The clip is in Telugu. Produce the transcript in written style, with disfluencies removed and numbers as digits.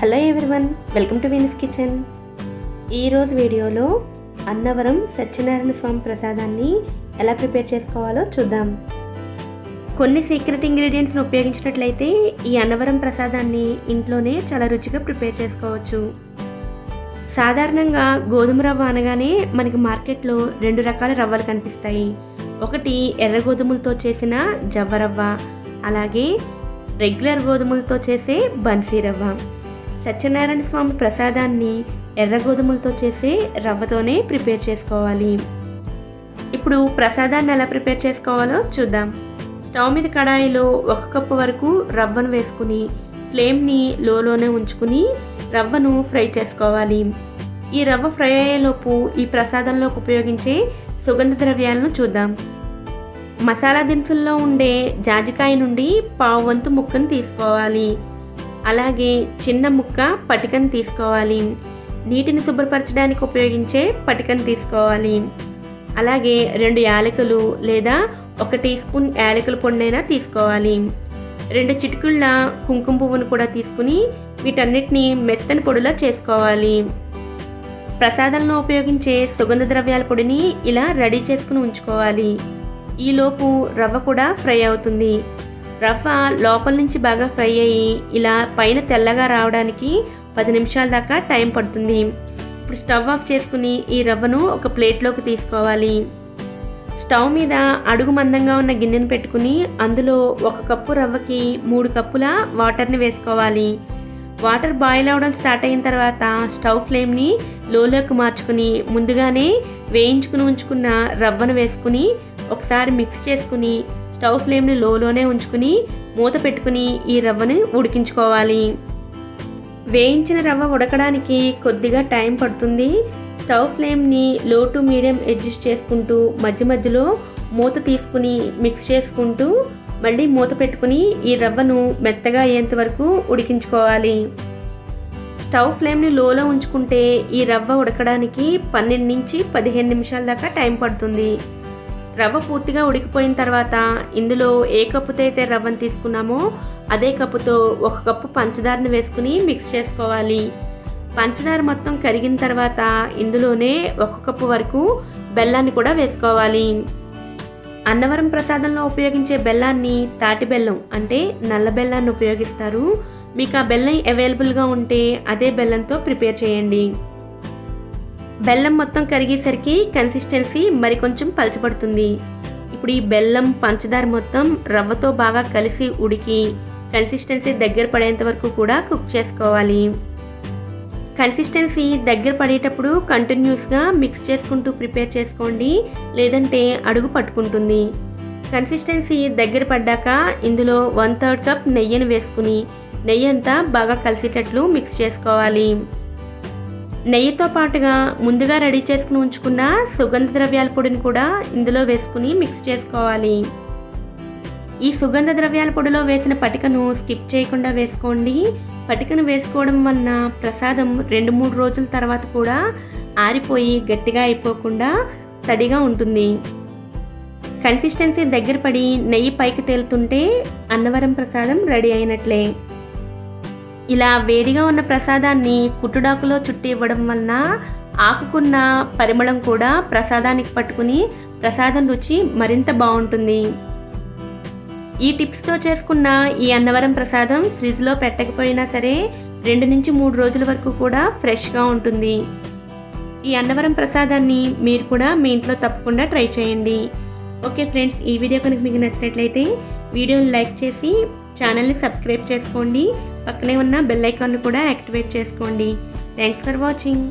Hello everyone, welcome to Venus kitchen. ఈరోజు వీడియోలో అన్నవరం సత్యనారాయణ స్వామి ప్రసాదాన్ని ఎలా ప్రిపేర్ చేసుకోవాలో చూద్దాం. కొన్ని సీక్రెట్ ఇంగ్రీడియంట్స్ని ఉపయోగించినట్లయితే ఈ అన్నవరం ప్రసాదాన్ని ఇంట్లోనే చాలా రుచిగా ప్రిపేర్ చేసుకోవచ్చు. సాధారణంగా గోధుమ రవ్వ అనగానే మనకి మార్కెట్లో 2 రకాల రవ్వలు కనిపిస్తాయి. ఒకటి ఎర్ర గోధుమలతో చేసిన జవ్వ రవ్వ, అలాగే రెగ్యులర్ గోధుమలతో చేసే బన్సీ రవ్వ. సత్యనారాయణ స్వామి ప్రసాదాన్ని ఎర్ర గోధుమలతో చేసే రవ్వతోనే ప్రిపేర్ చేసుకోవాలి. ఇప్పుడు ప్రసాదాన్ని ఎలా ప్రిపేర్ చేసుకోవాలో చూద్దాం. స్టవ్ మీద కడాయిలో 1 కప్పు వరకు రవ్వను వేసుకుని ఫ్లేమ్ని లోనే ఉంచుకుని రవ్వను ఫ్రై చేసుకోవాలి. ఈ రవ్వ ఫ్రై అయ్యేలోపు ఈ ప్రసాదంలోకి ఉపయోగించే సుగంధ ద్రవ్యాలను చూద్దాం. మసాలా దినుసుల్లో ఉండే జాజికాయ నుండి పావు వంతు ముక్కను తీసుకోవాలి. అలాగే చిన్న ముక్క పటికను తీసుకోవాలి. నీటిని శుభ్రపరచడానికి ఉపయోగించే పటికను తీసుకోవాలి. అలాగే 2 యాలకులు లేదా 1 టీ స్పూన్ యాలకుల పొడినైనా తీసుకోవాలి. 2 చిటికుళ్ళ కుంకుమ పువ్వును కూడా తీసుకుని వీటన్నిటిని మెత్తని పొడిలా చేసుకోవాలి. ప్రసాదంలో ఉపయోగించే సుగంధ ద్రవ్యాల పొడిని ఇలా రెడీ చేసుకుని ఉంచుకోవాలి. ఈలోపు రవ్వ కూడా ఫ్రై అవుతుంది. రవ్వ లోపల నుంచి బాగా ఫ్రై అయ్యి ఇలా పైన తెల్లగా రావడానికి 10 నిమిషాల దాకా టైం పడుతుంది. ఇప్పుడు స్టవ్ ఆఫ్ చేసుకుని ఈ రవ్వను ఒక ప్లేట్లోకి తీసుకోవాలి. స్టవ్ మీద అడుగు మందంగా ఉన్న గిన్నెను పెట్టుకుని అందులో 1 కప్పు రవ్వకి 3 కప్పుల వాటర్ని వేసుకోవాలి. వాటర్ బాయిల్ అవ్వడం స్టార్ట్ అయిన తర్వాత స్టవ్ ఫ్లేమ్ని లోలోకి మార్చుకుని ముందుగానే వేయించుకుని ఉంచుకున్న రవ్వను వేసుకుని ఒకసారి మిక్స్ చేసుకుని స్టవ్ ఫ్లేమ్ని లోనే ఉంచుకుని మూత పెట్టుకుని ఈ రవ్వని ఉడికించుకోవాలి. వేయించిన రవ్వ ఉడకడానికి కొద్దిగా టైం పడుతుంది. స్టవ్ ఫ్లేమ్ని లో టు మీడియం అడ్జస్ట్ చేసుకుంటూ మధ్య మధ్యలో మూత తీసుకుని మిక్స్ చేసుకుంటూ మళ్ళీ మూత పెట్టుకుని ఈ రవ్వను మెత్తగా అయ్యేంత వరకు ఉడికించుకోవాలి. స్టవ్ ఫ్లేమ్ని లోలో ఉంచుకుంటే ఈ రవ్వ ఉడకడానికి 12 నుంచి 15 నిమిషాల దాకా టైం పడుతుంది. రవ్వ పూర్తిగా ఉడికిపోయిన తర్వాత ఇందులో ఏ కప్పుతో అయితే రవ్వను తీసుకున్నామో అదే కప్పుతో 1 కప్పు పంచదారను వేసుకుని మిక్స్ చేసుకోవాలి. పంచదార మొత్తం కరిగిన తర్వాత ఇందులోనే 1 కప్పు వరకు బెల్లాన్ని కూడా వేసుకోవాలి. అన్నవరం ప్రసాదంలో ఉపయోగించే బెల్లాన్ని తాటి బెల్లం అంటే నల్ల బెల్లాన్ని ఉపయోగిస్తారు. మీకు ఆ బెల్లం అవైలబుల్గా ఉంటే అదే బెల్లంతో ప్రిపేర్ చేయండి. బెల్లం మొత్తం కరిగేసరికి కన్సిస్టెన్సీ మరికొంచెం పలచబడుతుంది. ఇప్పుడు ఈ బెల్లం పంచదార మొత్తం రవ్వతో బాగా కలిసి ఉడికి కన్సిస్టెన్సీ దగ్గర పడేంత వరకు కూడా కుక్ చేసుకోవాలి. కన్సిస్టెన్సీ దగ్గర పడేటప్పుడు కంటిన్యూస్గా మిక్స్ చేసుకుంటూ ప్రిపేర్ చేసుకోండి, లేదంటే అడుగు పట్టుకుంటుంది. కన్సిస్టెన్సీ దగ్గర పడ్డాక ఇందులో 1/3 కప్ నెయ్యిని వేసుకుని నెయ్యి అంతా బాగా కలిసేటట్లు మిక్స్ చేసుకోవాలి. నెయ్యితో పాటుగా ముందుగా రెడీ చేసుకుని ఉంచుకున్న సుగంధ ద్రవ్యాల పొడిని కూడా ఇందులో వేసుకుని మిక్స్ చేసుకోవాలి. ఈ సుగంధ ద్రవ్యాల పొడిలో వేసిన పటికను స్కిప్ చేయకుండా వేసుకోండి. పటికను వేసుకోవడం వలన ప్రసాదం 2-3 రోజుల తర్వాత కూడా ఆరిపోయి గట్టిగా అయిపోకుండా తడిగా ఉంటుంది. కన్సిస్టెన్సీ దగ్గర పడి నెయ్యి పైకి తేలుతుంటే అన్నవరం ప్రసాదం రెడీ అయినట్లే. ఇలా వేడిగా ఉన్న ప్రసాదాన్ని కుట్టుడాకులో చుట్టి ఇవ్వడం వలన ఆకుకున్న పరిమళం కూడా ప్రసాదానికి పట్టుకుని ప్రసాదం రుచి మరింత బాగుంటుంది. ఈ టిప్స్తో చేసుకున్న ఈ అన్నవరం ప్రసాదం ఫ్రిడ్జ్లో పెట్టకపోయినా సరే 2 నుంచి 3 రోజుల వరకు కూడా ఫ్రెష్గా ఉంటుంది. ఈ అన్నవరం ప్రసాదాన్ని మీరు కూడా మీ ఇంట్లో తప్పకుండా ట్రై చేయండి. ఓకే ఫ్రెండ్స్, ఈ వీడియో కనుక మీకు నచ్చినట్లయితే వీడియోని లైక్ చేసి ఛానల్ని సబ్స్క్రైబ్ చేసుకోండి. పక్కనే ఉన్న బెల్ ఐకాన్ని కూడా యాక్టివేట్ చేసుకోండి. Thanks for watching.